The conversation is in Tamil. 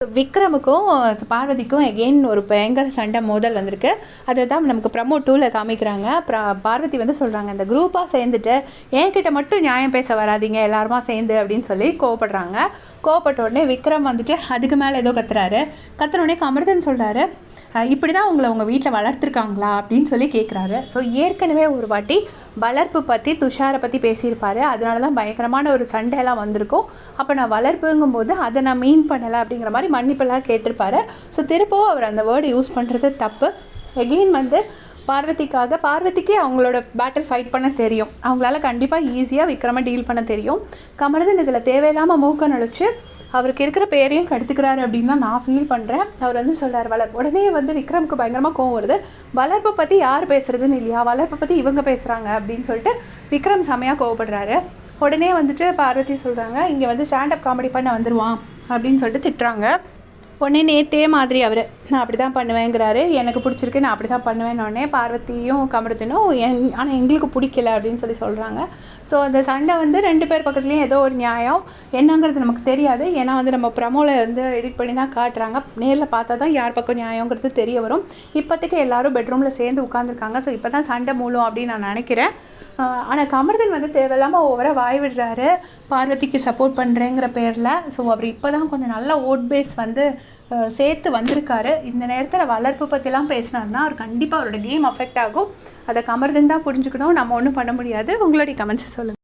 விக்ரமுக்கும் பார்வதிக்கும் எகெயின் ஒரு பயங்கர சண்டை மோதல் வந்திருக்கு. அதை தான் நமக்கு ப்ரமோ 2ல காமிக்கிறாங்க. பார்வதி வந்து சொல்கிறாங்க, இந்த குரூப்பாக சேர்ந்துட்டு என்கிட்ட மட்டும் நியாயம் பேச வராதிங்க எல்லாருமா சேர்ந்து அப்படின்னு சொல்லி கோவப்படுறாங்க. கோவப்பட்ட உடனே விக்ரம் வந்துட்டு அதுக்கு மேலே ஏதோ கத்துறாரு. கத்துனோடனே அமிர்தன் சொல்கிறாரு, இப்படி தான் உங்களை உங்கள் வீட்டில் வளர்த்துருக்காங்களா அப்படின்னு சொல்லி கேட்குறாரு. ஸோ ஏற்கனவே ஒரு வாட்டி வளர்ப்பு பற்றி துஷாரை பற்றி பேசியிருப்பார். அதனால தான் பயங்கரமான ஒரு சண்டையெல்லாம் வந்திருக்கும். அப்போ நான் வளர்ப்புங்கும்போது அதை நான் மீன் பண்ணலை அப்படிங்கிற மாதிரி மன்னிப்பெல்லாம் கேட்டிருப்பாரு. ஸோ திருப்பவும் அவர் அந்த வேர்டு யூஸ் பண்ணுறது தப்பு. எகெயின் வந்து பார்வதிக்கே அவங்களோட பேட்டில் ஃபைட் பண்ண தெரியும். அவங்களால கண்டிப்பாக ஈஸியாக விக்ரமை டீல் பண்ண தெரியும். கமர்தன் இதில் தேவையில்லாமல் மூக்க நுழைச்சு அவருக்கு இருக்கிற பேரையும் கெடுத்துக்கிறாரு அப்படின்னு தான் நான் ஃபீல் பண்ணுறேன். அவர் வந்து சொல்கிறார், உடனே வந்து விக்ரமுக்கு பயங்கரமாக கோவம் வருது. வளர்ப்பை பற்றி யார் பேசுகிறதுன்னு இல்லையா, வளர்ப்பை பற்றி இவங்க பேசுகிறாங்க அப்படின்னு சொல்லிட்டு விக்ரம் செமையாக கோவப்படுறாரு. உடனே வந்துட்டு பார்வதி சொல்கிறாங்க, இங்கே வந்து ஸ்டாண்டப் காமெடி பண்ண வந்துடுவான் அப்படின்னு சொல்லிட்டு திட்டுறாங்க. உடனே நேற்றே மாதிரி அவர் நான் அப்படி தான் பண்ணுவேங்கிறாரு. எனக்கு பிடிச்சிருக்கு, நான் அப்படி தான் பண்ணுவேன்னொடனே பார்வதியும் கமருதனும் ஆனால் எங்களுக்கு பிடிக்கல அப்படின்னு சொல்கிறாங்க. ஸோ அந்த சண்டை வந்து 2 பேர் பக்கத்துலேயும் ஏதோ ஒரு நியாயம் என்னங்கிறது நமக்கு தெரியாது. ஏன்னா வந்து நம்ம ப்ரமோவில் வந்து எடிட் பண்ணி தான் காட்டுறாங்க. நேரில் பார்த்தா தான் யார் பக்கம் நியாயங்கிறது தெரிய வரும். இப்போதைக்கு எல்லோரும் பெட்ரூமில் சேர்ந்து உட்காந்துருக்காங்க. ஸோ இப்போ தான் சண்டை மூலம் அப்படின்னு நான் நினைக்கிறேன். ஆனால் கமருதன் வந்து தேவையில்லாமல் ஓவராக வாய் விடுறாரு பார்வதிக்கு சப்போர்ட் பண்ணுறேங்கிற பேரில். ஸோ அவர் இப்போ தான் கொஞ்சம் நல்ல ஓட் பேஸ் வந்து சேர்த்து வந்திருக்காரு. இந்த நேரத்தில் வளர்ப்பு பற்றிலாம் பேசினார்னா அவர் கண்டிப்பாக அவரோட கேம் அஃபெக்ட் ஆகும். அதை கமருதன் தான் புரிஞ்சுக்கணும். நம்ம ஒன்றும் பண்ண முடியாது. உங்களுடைய கமெண்ட்ஸை சொல்லுங்கள்.